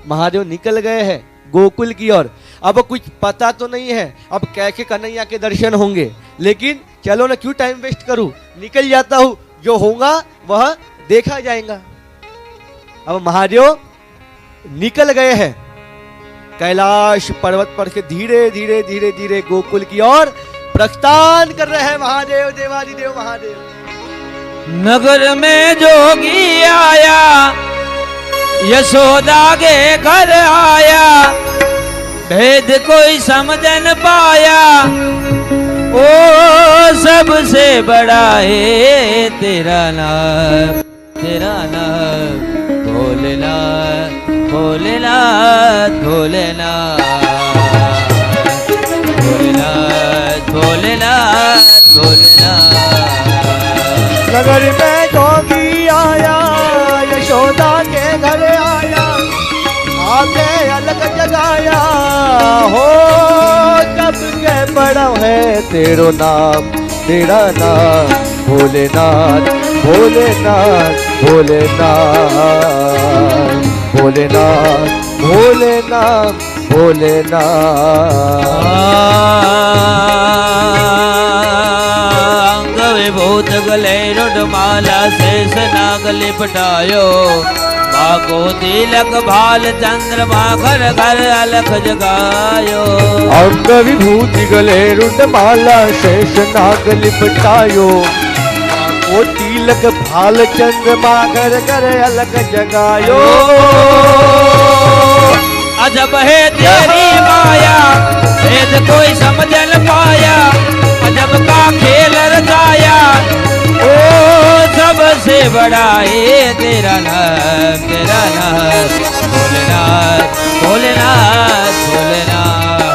महादेव निकल गए हैं गोकुल की ओर। अब कुछ पता तो नहीं है अब कैसे कन्हैया के दर्शन होंगे, लेकिन चलो ना क्यों टाइम वेस्ट करूं, निकल जाता हूं, जो होगा वह देखा जाएगा। अब महादेव निकल गए हैं कैलाश पर्वत पर से धीरे धीरे धीरे धीरे गोकुल की ओर प्रस्थान कर रहे हैं महादेव, देवादिदेव महादेव। नगर में जोगी आया, यशोदा के घर आया, भेद कोई समझ न पाया, ओ सबसे बड़ा है तेरा नाम, तेरा नाम भोलेनाथ, भोलेनाथ, भोलेनाथ, भोलेनाथ, भोलेनाथ, भोलेनाथ। नगर में जोगी आया, यशोदा के घर आया, आके अलग जगाया, हो कब के बड़ा है तेरो नाम, तेरा नाम भोलेनाथ, भोलेनाथ, भोलेनाथ, भोलेनाथ, भोलेनाथ, भोलेनाथ। भूत गले रुडमाला शेष नाग लिपटायो, बाको तिलक भाल चंद्रमा घर घर अलख जगायो। अंग विभूति गले रुडमाला शेष नाग लिपटायो, बाको तिलक भाल चंद्रमा घर घर अलख जगायो। अजब है तेरी माया, भेद कोई समझ न पाया, अजब का खेल रचाया, ओ सबसे बड़ा है तेरा नाम, तेरा नाम भोलेनाथ, भोलेनाथ, भोलेनाथ,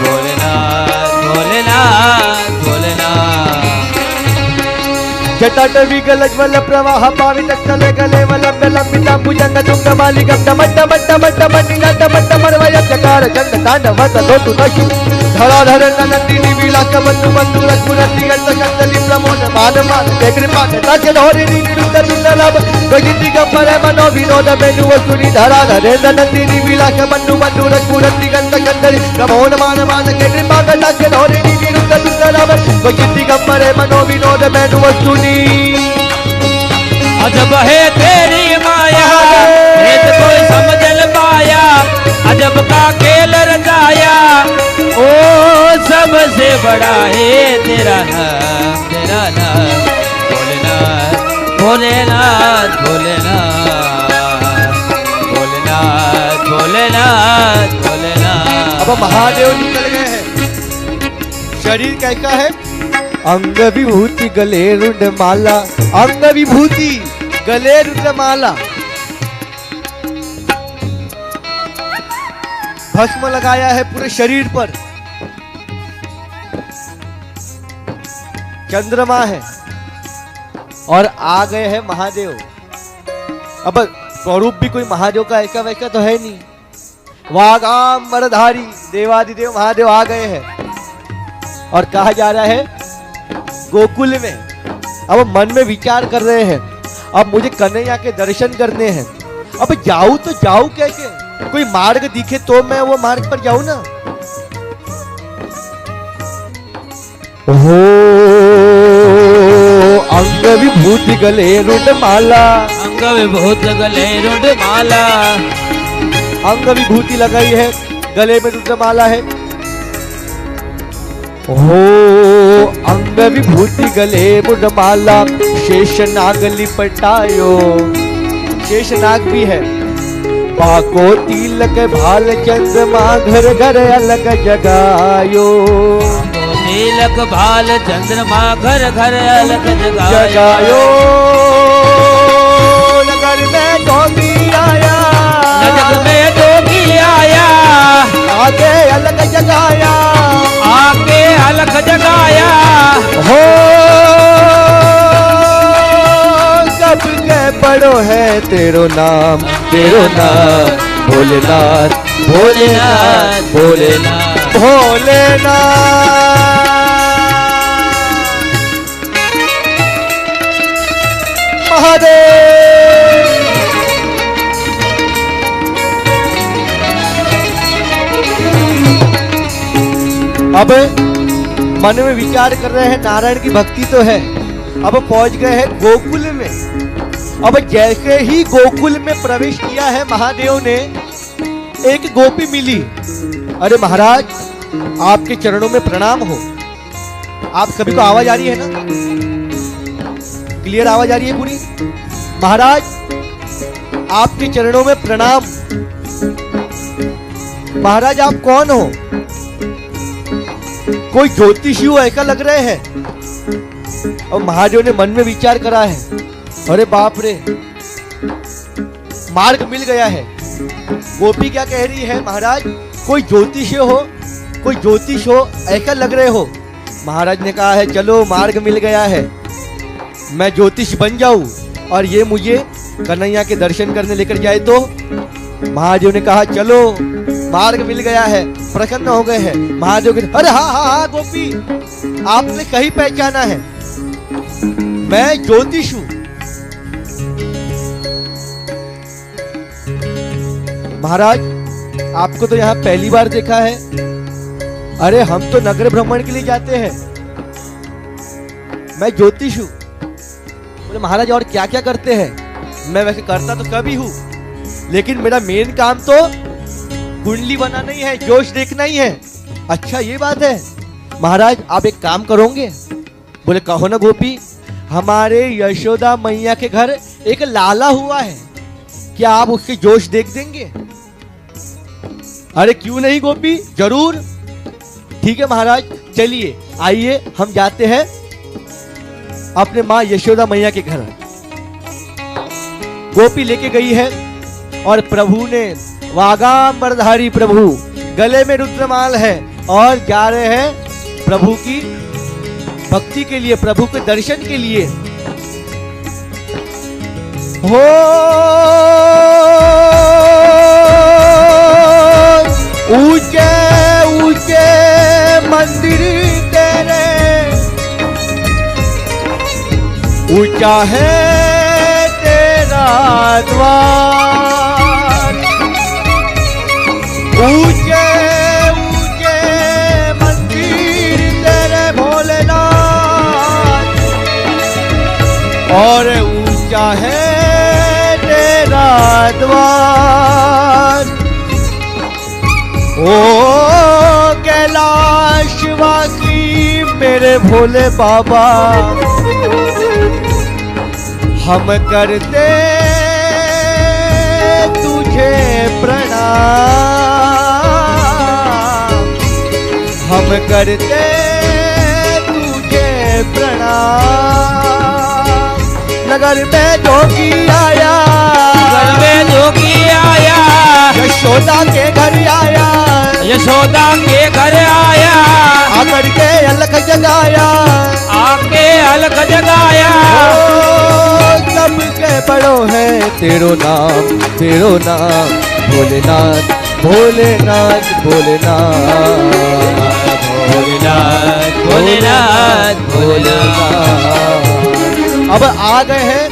भोलेनाथ, भोलेनाथ, भोलेनाथ। जटाटवी गलज्वल प्रवाह पावित चले गले वलंब लंबिता भुजंग तुंग मालिकं टमट्ट मट्ट मट्ट मट्टिना टमट्ट मरवय चकार चंड तांडव तोतु नशि धराधर नंदिनी विलास बंधु बंधु रघुरति गंध कंदली प्रमोद मान मान ते कृपा तज धोरि निरुद्ध दुर्लभ गजिति गपर मनो विनोद मेनु वसुनि धराधर नंदिनी विलास बंधु बंधु रघुरति गंध कंदली प्रमोद मान मान ते कृपा तज धोरि निरुद्ध दुर्लभ गजिति गपर मनो विनोद मेनु वसुनि। अजब है तेरी माया, भेद कोई समझ न पाया, अजब का खेल रचाया, ओ सबसे बड़ा है तेरा नाम, तेरा नाम भोलेनाथ, भोलेनाथ, भोलेनाथ, भोलेनाथ, भोलेनाथ, भोलेनाथ। अब महादेव निकल गए हैं। शरीर कैसा है? अंग विभूति गले रुंडमाला, अंग विभूति गले रुंडमाला, भस्म लगाया है पूरे शरीर पर, चंद्रमा है और आ गए हैं महादेव। अब स्वरूप भी कोई महादेव का ऐसा वैसा तो है नहीं, वागांबरधारी देवादिदेव महादेव आ गए हैं और कहा जा रहा है गोकुल में। अब मन में विचार कर रहे हैं अब मुझे कन्हैया के दर्शन करने हैं, अब जाऊं तो जाऊं कैसे, कोई मार्ग दिखे तो मैं वो मार्ग पर जाऊं ना। हो अंग विभूति गले रुंडमाला, अंग विभूति गले रुंडमाला, अंग विभूति लगाई है गले में रुंडमाला है। हो अंग विभूति गले मुंडमाला, शेष नाग लिपटायो, शेष नाग भी है, बाको तिलक भाल चंद्रमा घर घर अलग जगायो, तिलक भाल चंद्रमा घर घर अलग जगायो। नगर में जोगी आया, नगर में जोगी आया, आके अलग जगाया, आके अलग जगाया, हो कब के बड़ो है तेरो नाम, तेरो नाम भोलेनाथ, भोलेनाथ, भोलेनाथ, भोलेनाथ। महादेव अब मन में विचार कर रहे हैं, नारायण की भक्ति तो है। अब पहुंच गए हैं गोकुल में। अब जैसे ही गोकुल में प्रवेश किया है महादेव ने, एक गोपी मिली। अरे महाराज, आपके चरणों में प्रणाम हो। आप सभी को आवाज आ रही है ना? क्लियर आवाज आ रही है पूरी? महाराज, आपके चरणों में प्रणाम। महाराज, आप कौन हो? कोई ज्योतिषी हो ऐसा लग रहे हैं। और महादेव ने मन में विचार करा है, अरे बाप रे, मार्ग मिल गया है। गोपी क्या कह रही है, महाराज कोई ज्योतिष हो, कोई ज्योतिष हो ऐसा लग रहे हो। महाराज ने कहा है, चलो मार्ग मिल गया है, मैं ज्योतिष बन जाऊं और ये मुझे कन्हैया के दर्शन करने लेकर जाए तो। महादेव ने कहा, चलो मार्ग मिल गया है, प्रसन्न हो गए हैं। महादेव के, अरे हाँ हाँ हाँ गोपी, आपने कहीं पहचाना है, मैं ज्योतिष हूं। महाराज, आपको तो यहाँ पहली बार देखा है। अरे हम तो नगर भ्रमण के लिए जाते हैं, मैं ज्योतिष हूं। बोले महाराज, और क्या क्या करते हैं? मैं वैसे करता तो कभी हूं, लेकिन मेरा मेन काम तो कुंडली बनाना ही है, जोश देखना ही है। अच्छा ये बात है। महाराज, आप एक काम करोगे? बोले कहो ना गोपी। हमारे यशोदा मैया के घर एक लाला हुआ है, क्या आप उसके जोश देख देंगे? अरे क्यों नहीं गोपी, जरूर। ठीक है महाराज, चलिए आइए हम जाते हैं अपने माँ यशोदा मैया के घर। गोपी लेके गई है और प्रभु ने, वागांबरधारी प्रभु, गले में रुद्रमाल है और जा रहे हैं प्रभु की भक्ति के लिए, प्रभु के दर्शन के लिए। हो ऊंचे ऊंचे मंदिर तेरे, ऊंचा है तेरा द्वार। ऊंचे ऊंचे मंदिर तेरे भोलेनाथ, और ऊंचा है तेरा द्वार। ओ कैलाशवासी मेरे भोले बाबा, हम करते तुझे प्रणाम, हम करते तुझे प्रणाम। नगर में जोगी आया, नगर में जोगी आया, यशोदा के घर आया, यशोदा के घर आया, आकर के अलख जगाया, आके अलग जगाया। सबके बड़ो है तेरो नाम, तेरो नाम भोलेनाथ, भोलेनाथ भोलेनाथ भोलेनाथ भोलेनाथ भोलेनाथ। अब आ गए हैं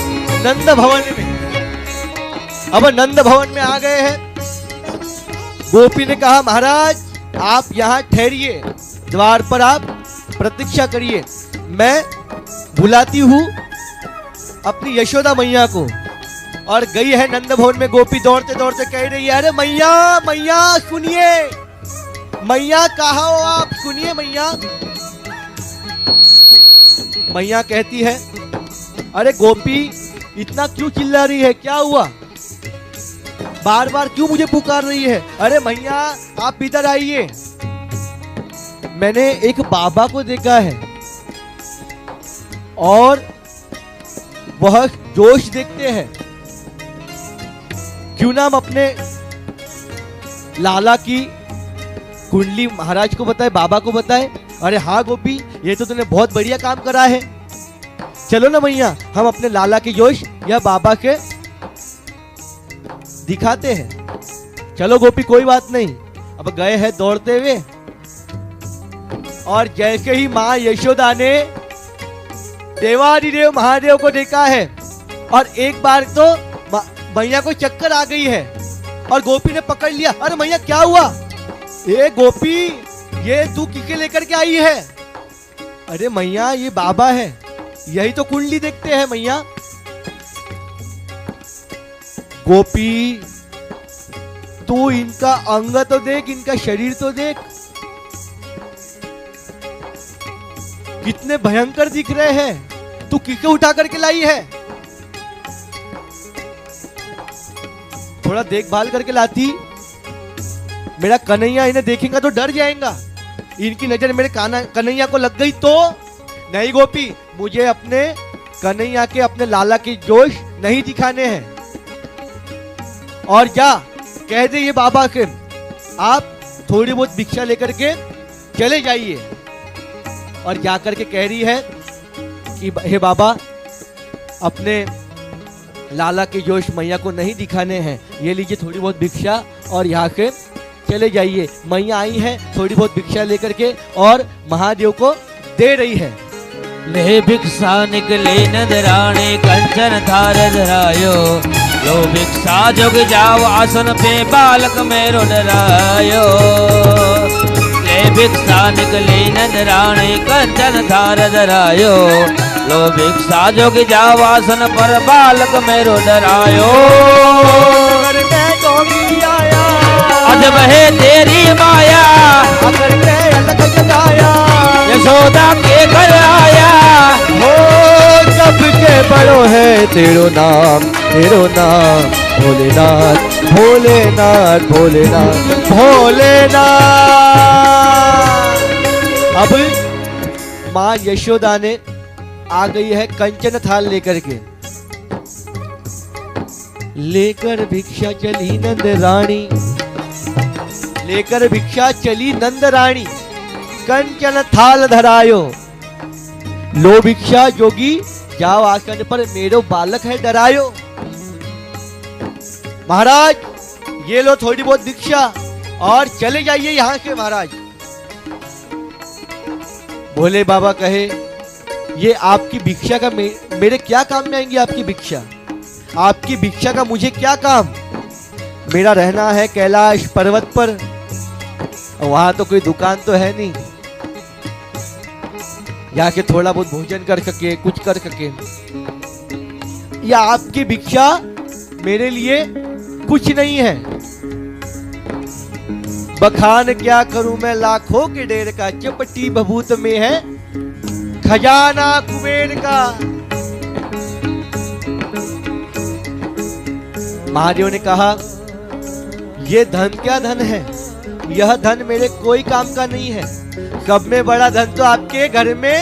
नंद भवन में। अब नंद भवन में आ गए हैं। गोपी ने कहा, महाराज आप यहाँ ठहरिए, द्वार पर आप प्रतीक्षा करिए, मैं बुलाती हूँ अपनी यशोदा मैया को। और गई है नंद भवन में। गोपी दौड़ते दौड़ते कह रही है, अरे मैया मैया सुनिए, मैया कहाँ हो आप, सुनिए मैया। मैया कहती है, अरे गोपी इतना क्यों चिल्ला रही है, क्या हुआ, बार बार क्यों मुझे पुकार रही है? अरे मैया आप इधर आइए, मैंने एक बाबा को देखा है और वह जोश देखते हैं, क्यों ना हम अपने लाला की कुंडली महाराज को बताए, बाबा को बताए। अरे हाँ गोपी, ये तो तूने बहुत बढ़िया काम करा है, चलो ना मैया हम अपने लाला की जोश या बाबा के दिखाते हैं। चलो गोपी कोई बात नहीं। अब गए हैं दौड़ते हुए और जैसे ही माँ यशोदा ने देवादिदेव महादेव को देखा है और एक बार तो मैया को चक्कर आ गई है और गोपी ने पकड़ लिया। अरे मैया क्या हुआ? ए गोपी ये तू किके लेकर के आई है? अरे मैया ये बाबा है, यही तो कुंडली देखते हैं मैया। गोपी तू इनका अंग तो देख, इनका शरीर तो देख, कितने भयंकर दिख रहे हैं। तू किके उठा करके लाई है? थोड़ा देखभाल करके लाती। मेरा कन्हैया इन्हें देखेगा तो डर जाएगा, इनकी नजर मेरे कन्हैया को लग गई तो। नहीं गोपी, मुझे अपने कन्हैया के, अपने लाला की जोश नहीं दिखाने हैं। और जा कह दे ये बाबा के आप थोड़ी बहुत भिक्षा लेकर के चले जाइए। और जाकर के कह रही है कि हे बाबा, अपने लाला के जोश मैया को नहीं दिखाने हैं, ये लीजिए थोड़ी बहुत भिक्षा और यहाँ के चले जाइए। मैया आई है थोड़ी बहुत भिक्षा लेकर के और महादेव को दे रही है। ले भिक्षा निकले नदराणे कंचन थार धरायो, लो भिक्षा जोग जाओ आसन पे बालक मेरो डरायो। ले भिक्षा निकले नदराणे कंचन थार धरायो, लो भिक्षा जोग जाओ आसन पर बालक मेरो डरायो। अजब है तेरी माया, अगर मैं अलग जगाया, यशोदा के घर आया। हो सबके बड़ो है तेरो नाम, तेरो नाम भोलेनाथ, भोलेनाथ, भोलेनाथ, भोलेनाथ। अब माँ यशोदा ने आ गई है कंचन थाल लेकर के। लेकर भिक्षा चली नंद रानी, लेकर भिक्षा चली नंद रानी, कंचन थाल धरायो, लो भिक्षा जोगी जाओ आसन पर मेरो बालक है डरायो। महाराज ये लो थोड़ी बहुत भिक्षा और चले जाइए यहाँ से महाराज। भोले बाबा कहे ये आपकी भिक्षा का मेरे क्या काम में आएंगी? आपकी भिक्षा, आपकी भिक्षा का मुझे क्या काम? मेरा रहना है कैलाश पर्वत पर, वहां तो कोई दुकान तो है नहीं, जाके थोड़ा बहुत भोजन कर सके, कुछ कर सके। या आपकी भिक्षा मेरे लिए कुछ नहीं है। बखान क्या करूं मैं लाखों के ढेर का, चपटी भभूत में है खजाना कुबेर का। महादेव ने कहा ये धन क्या धन है, यह धन मेरे कोई काम का नहीं है। सब में बड़ा धन तो आपके घर में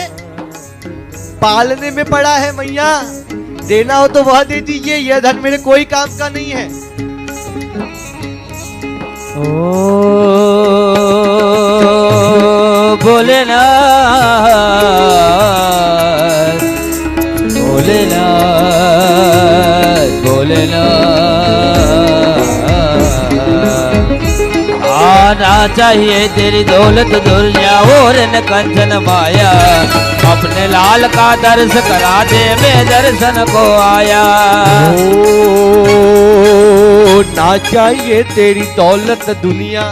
पालने में पड़ा है मैया, देना हो तो वह दे दीजिए, यह धन मेरे कोई काम का नहीं है। ओ भोलेनाथ, भोलेनाथ, भोलेनाथ। आना चाहिए तेरी दौलत दुनिया और न कंचन माया, अपने लाल का दर्श करा दे मैं दर्शन को आया। ओ ना चाहिए तेरी दौलत दुनिया,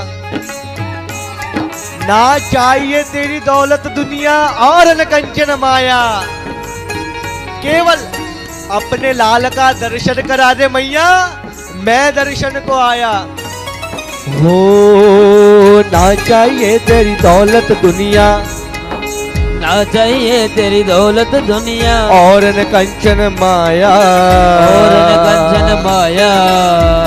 ना चाहिए तेरी दौलत दुनिया और न कंचन माया, केवल अपने लाल का दर्शन करा दे मैया, मैं दर्शन को आया। हो ना चाहिए तेरी दौलत दुनिया, ना चाहिए तेरी दौलत दुनिया और न कंचन माया, और न कंचन माया।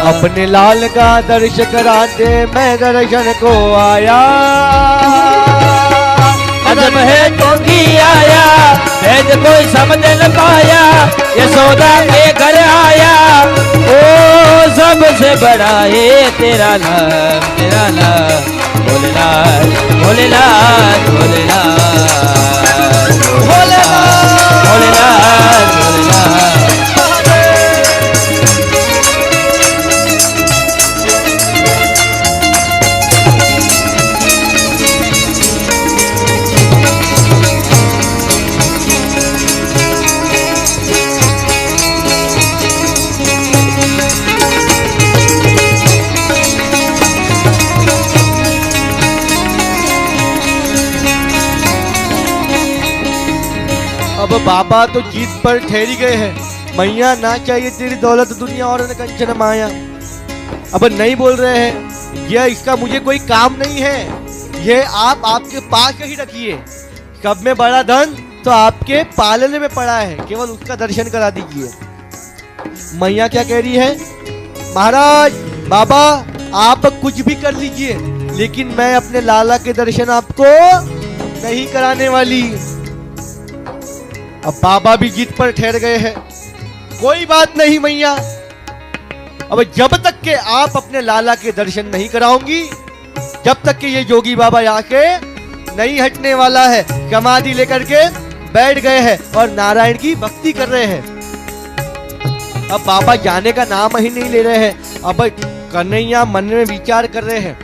अपने लाल का दर्शन करा दे मैं दर्शन को आया। अजब है जोगी आया, भेद कोई समझ न पाया, यशोदा के घर आया। ओ सबसे बड़ा है तेरा नाम, तेरा नाम भोलेनाथ, भोलेनाथ, भोलेनाथ, भोलेनाथ, भोलेनाथ, भोलेनाथ। अब बाबा तो जीत पर ठहरी गए हैं। मैया ना चाहिए तेरी दौलत दुनिया और न कंचन माया। अब नहीं बोल रहे हैं, यह इसका मुझे कोई काम नहीं है, ये आप आपके पास ही रखिए। कब में बड़ा धन तो आपके पालने में पड़ा है, केवल उसका दर्शन करा दीजिए। मैया क्या कह रही है, महाराज बाबा आप कुछ भी कर लीजिए, लेकिन मैं अपने लाला के दर्शन आपको नहीं कराने वाली। अब बाबा भी जिद पर ठहर गए हैं। कोई बात नहीं मैया, अब जब तक के आप अपने लाला के दर्शन नहीं कराऊंगी, जब तक के ये जोगी बाबा यहाँ के नहीं हटने वाला है। समाधि लेकर के बैठ गए हैं और नारायण की भक्ति कर रहे हैं। अब बाबा जाने का नाम ही नहीं ले रहे हैं। अब कन्हैया मन में विचार कर रहे हैं।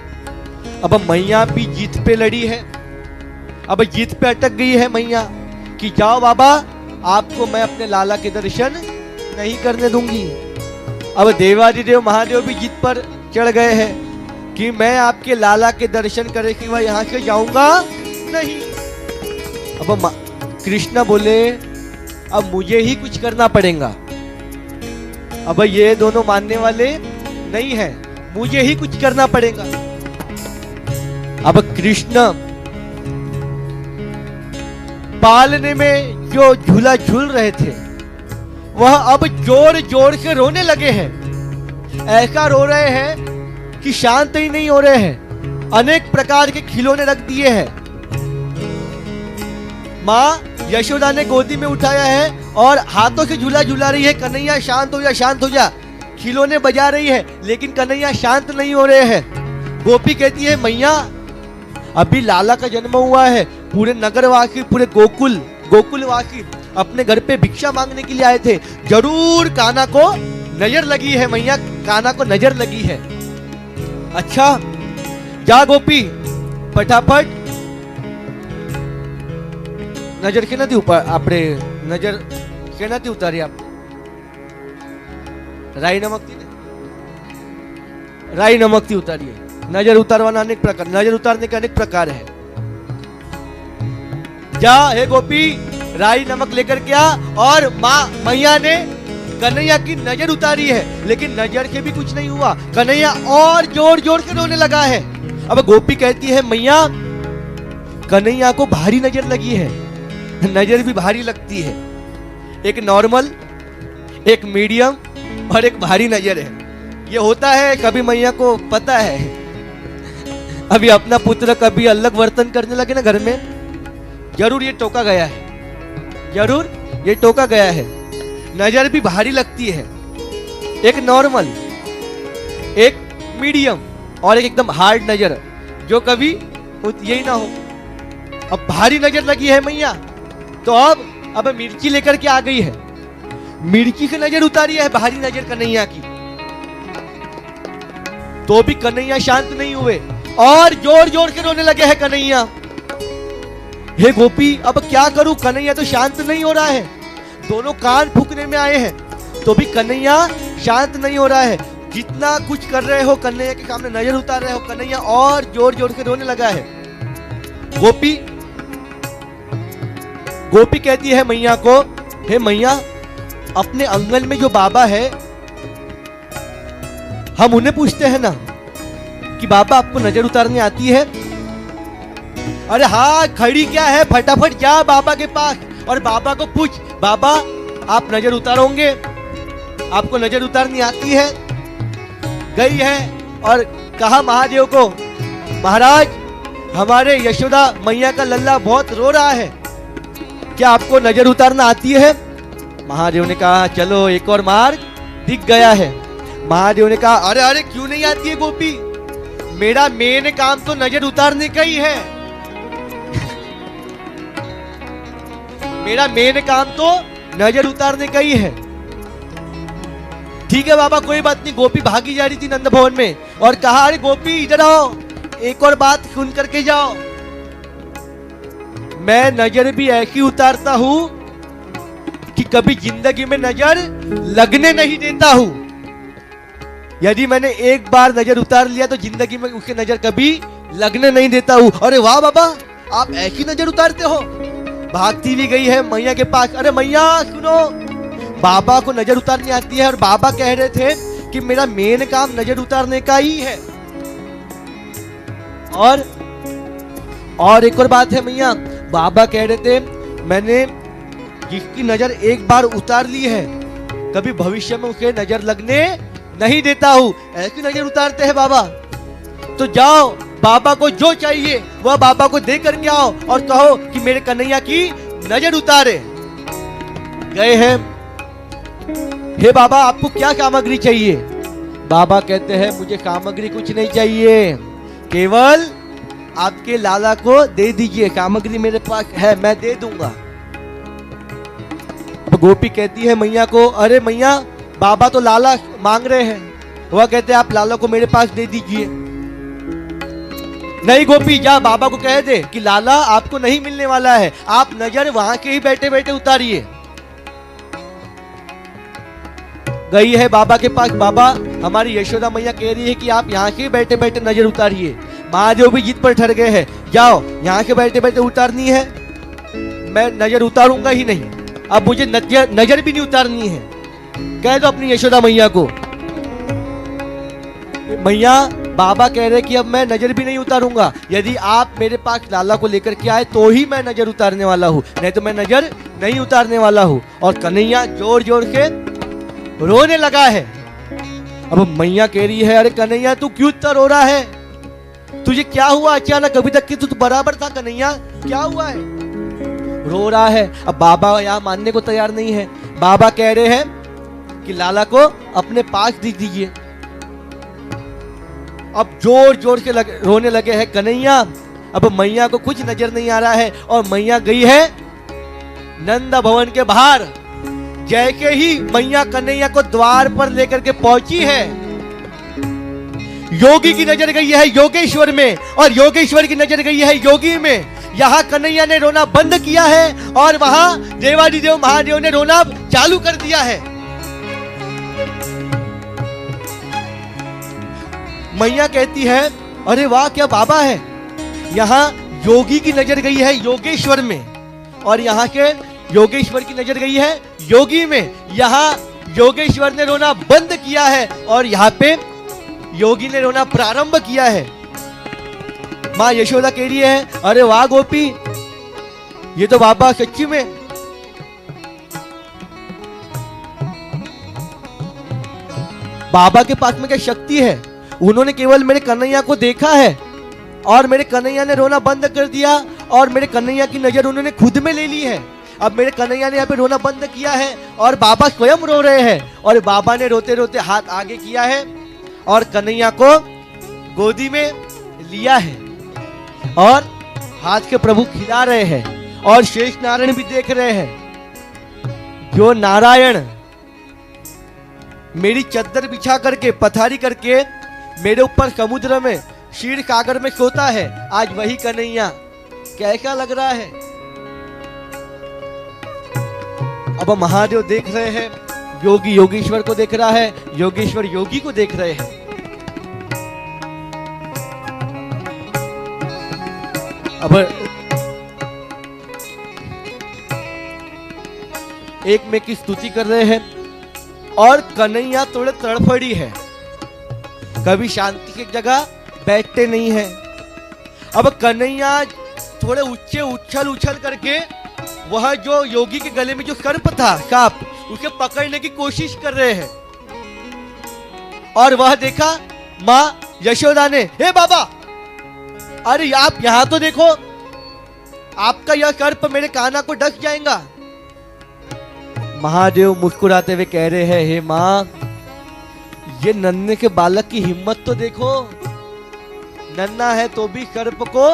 अब मैया भी जीत पे लड़ी है, अब जीत पे अटक गई है मैया कि जाओ बाबा आपको मैं अपने लाला के दर्शन नहीं करने दूंगी। अब देवादिदेव महादेव भी जीत पर चढ़ गए हैं कि मैं आपके लाला के दर्शन करे कि वह यहाँ से जाऊंगा नहीं। अब कृष्ण बोले अब मुझे ही कुछ करना पड़ेगा। अब ये दोनों मानने वाले नहीं है, मुझे ही कुछ करना पड़ेगा। अब कृष्ण पालने में जो झूला झूल रहे थे वह अब जोर जोर से रोने लगे हैं। ऐसा रो रहे हैं कि शांत ही नहीं हो रहे हैं। अनेक प्रकार के खिलौने रख दिए हैं। माँ यशोदा ने गोदी में उठाया है और हाथों से झूला झूला रही है, कन्हैया शांत हो जा शांत हो जा। खिलौने बजा रही है लेकिन कन्हैया शांत नहीं हो रहे हैं। गोपी कहती है मैया अभी लाला का जन्म हुआ है, पूरे नगरवासी पूरे गोकुलवासी अपने घर पे भिक्षा मांगने के लिए आए थे, जरूर कान्हा को नजर लगी है मैया, कान्हा को नजर लगी है। अच्छा जा गोपी फटाफट नजर के नदी ऊपर आपरे नजर के नदी उतारी आप राई नमक थी राई नमक थी उतारिए। नजर उतारवाना अनेक प्रकार, नजर उतारने के अनेक प्रकार है। जा हे गोपी राई नमक लेकर के आ। और माँ मैया ने कन्हैया की नजर उतारी है लेकिन नजर से भी कुछ नहीं हुआ। कन्हैया और जोर जोर से रोने लगा है। अब गोपी कहती है मैया कन्हैया को भारी नजर लगी है। नजर भी भारी लगती है, एक नॉर्मल, एक मीडियम और एक भारी नजर है। ये होता है, कभी मैया को पता है। अभी अपना पुत्र कभी अलग वर्तन करने लगे ना घर में, जरूर ये टोका गया है, जरूर ये टोका गया है। नजर भी भारी लगती है, एक नॉर्मल, एक मीडियम और एक एकदम हार्ड नजर, जो कभी यही ना हो। अब भारी नजर लगी है मैया, तो अब मिर्ची लेकर के आ गई है। मिर्ची की नजर उतारी है, भारी नजर कन्हैया की। तो भी कन्हैया शांत नहीं हुए और जोर जोर से रोने लगे हैं कन्हैया। हे गोपी अब क्या करूं, कन्हैया तो शांत नहीं हो रहा है। दोनों कान फूकने में आए हैं तो भी कन्हैया शांत नहीं हो रहा है। जितना कुछ कर रहे हो कन्हैया के सामने नजर उतार रहे हो, कन्हैया और जोर जोर से रोने लगा है। गोपी कहती है मैया को, हे मैया अपने आंगन में जो बाबा है हम उन्हें पूछते हैं ना कि बाबा आपको नजर उतारने आती है। अरे हाँ खड़ी क्या है, फटाफट जा बाबा के पास और बाबा को पूछ बाबा आप नजर उतारोगे, आपको नजर उतारनी आती है। गई है और कहा महादेव को, महाराज हमारे यशोदा मैया का लल्ला बहुत रो रहा है, क्या आपको नजर उतारना आती है? महादेव ने कहा चलो एक और मार्ग दिख गया है। महादेव ने कहा अरे अरे क्यों नहीं आती है गोपी, मेरा मेन काम तो नजर उतारने का ही है। मेरा मेन काम तो नजर उतारने का ही है। ठीक है बाबा कोई बात नहीं। गोपी भागी जा रही थी नंद भवन में और कहा अरे गोपी इधर आओ, एक और बात सुन करके जाओ। मैं नजर भी ऐसी उतारता हूं कि कभी जिंदगी में नजर लगने नहीं देता हूं। यदि मैंने एक बार नजर उतार लिया तो जिंदगी में उसकी नजर कभी लगने नहीं देता हूं। अरे वाह बाबा आप ऐसी नजर उतारते हो, भागती भी गई है मैया के पास। अरे मैया सुनो, बाबा को नजर उतारनी आती है और बाबा कह रहे थे कि मेरा मेन काम नजर उतारने का ही है। और एक और बात है मैया, बाबा कह रहे थे मैंने जिसकी नजर एक बार उतार ली है कभी भविष्य में उसे नजर लगने नहीं देता हूं। ऐसी नजर उतारते हैं बाबा। तो जाओ, बाबा को जो चाहिए वह बाबा को दे करके आओ और कहो कि मेरे कन्हैया की नजर उतारे। गए हैं, हे बाबा आपको क्या सामग्री चाहिए? बाबा कहते हैं मुझे सामग्री कुछ नहीं चाहिए, केवल आपके लाला को दे दीजिए, सामग्री मेरे पास है, मैं दे दूंगा। गोपी कहती है मैया को, अरे मैया बाबा तो लाला मांग रहे हैं। वह कहते हैं आप लाला को मेरे पास दे दीजिए। नहीं गोपी, जा बाबा को कह दे कि लाला आपको नहीं मिलने वाला है, आप नजर वहां के ही बैठे बैठे उतारिए। गई है बाबा के पास। बाबा हमारी यशोदा मैया कह रही है कि आप यहाँ के बैठे बैठे नजर उतारिए। महादेव भी जिद पर ठहर गए हैं, जाओ यहाँ के बैठे बैठे उतारनी है, मैं नजर उतारूंगा ही नहीं। अब मुझे नजर भी नहीं उतारनी है, कह दो अपनी यशोदा मैया को। मैया बाबा कह रहे कि अब मैं नजर भी नहीं उतारूंगा, यदि आप मेरे पास लाला को लेकर के आए तो ही मैं नजर उतारने वाला हूँ, नहीं तो मैं नजर नहीं उतारने वाला हूँ। और कन्हैया जोर जोर से रोने लगा है। अब मैया कह रही है, अरे कन्हैया तू क्यों इतना रो रहा है? तुझे क्या हुआ अचानक? अभी तक कि तू बराबर था कन्हैया, क्या हुआ है? रो रहा है। अब बाबा यहाँ मानने को तैयार नहीं है। बाबा कह रहे हैं कि लाला को अपने पास दे दीजिए। अब जोर जोर से रोने लगे हैं कन्हैया। अब मैया को कुछ नजर नहीं आ रहा है और मैया गई है नंद भवन के बाहर। जैसे ही मैया कन्हैया को द्वार पर लेकर के पहुंची है, योगी की नजर गई है योगेश्वर में और योगेश्वर की नजर गई है योगी में। यहाँ कन्हैया ने रोना बंद किया है और वहां देवादिदेव महादेव ने रोना चालू कर दिया है। मैया कहती है, अरे वाह क्या बाबा है। यहाँ योगी की नजर गई है योगेश्वर में और यहाँ के योगेश्वर की नजर गई है योगी में। यहाँ योगेश्वर ने रोना बंद किया है और यहाँ पे योगी ने रोना प्रारंभ किया है। माँ यशोदा कह रही है, अरे वाह गोपी, ये तो बाबा सच्ची में बाबा के पास में क्या शक्ति है। उन्होंने केवल मेरे कन्हैया को देखा है और मेरे कन्हैया ने रोना बंद कर दिया और मेरे कन्हैया की नजर उन्होंने खुद में ले ली है। अब मेरे कन्हैया ने यहाँ पे रोना बंद किया है और बाबा स्वयं रो रहे हैं और बाबा ने रोते रोते हाथ आगे किया है और कन्हैया को गोदी में लिया है और हाथ के प्रभु खिला रहे हैं और शेष नारायण भी देख रहे हैं। जो नारायण मेरी चद्दर बिछा करके पथारी करके मेरे ऊपर समुद्र में क्षीर सागर में सोता है, आज वही कन्हैया। कैसा लग रहा है? अब महादेव देख रहे हैं, योगी योगेश्वर को देख रहा है, योगेश्वर योगी को देख रहे हैं। अब एक में की स्तुति कर रहे हैं और कन्हैया थोड़े तड़फड़ी है, कभी शांति की जगह बैठते नहीं है। अब कन्हैया थोड़े ऊंचे उछल उछल करके वह जो योगी के गले में जो सर्प था सांप, उसे पकड़ने की कोशिश कर रहे हैं और वह देखा माँ यशोदा ने, हे बाबा, अरे आप यहां तो देखो, आपका यह सर्प मेरे काना को डस जाएगा। महादेव मुस्कुराते हुए कह रहे हैं, हे माँ, ये नन्हे के बालक की हिम्मत तो देखो, नन्हा है तो भी सर्प को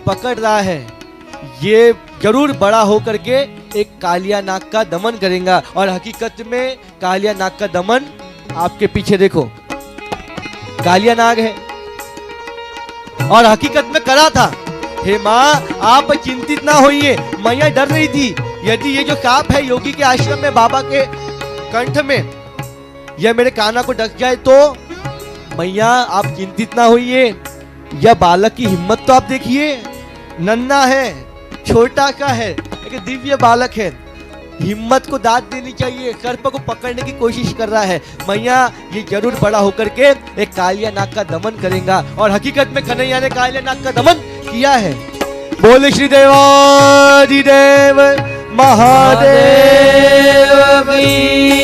पकड़ रहा है। ये जरूर बड़ा होकर के एक कालिया नाग का दमन करेगा और हकीकत में कालिया नाग का दमन आपके पीछे देखो कालिया नाग है और हकीकत में करा था। हे माँ, आप चिंतित ना होइए। मैया डर रही थी, यदि ये जो सांप है योगी के आश्रम में बाबा के कंठ में यह मेरे काना को डस जाए तो मैया आप चिंतित ना होइए। यह बालक की हिम्मत तो आप देखिए, नन्हा है, छोटा सा है, एक दिव्य बालक है, हिम्मत को दाद देनी चाहिए, सर्प को पकड़ने की कोशिश कर रहा है। मैया ये जरूर बड़ा होकर के एक कालिया नाग का दमन करेगा, और हकीकत में कन्हैया ने कालिया नाग का दमन किया है। बोले श्री देवाधिदेव महादेव की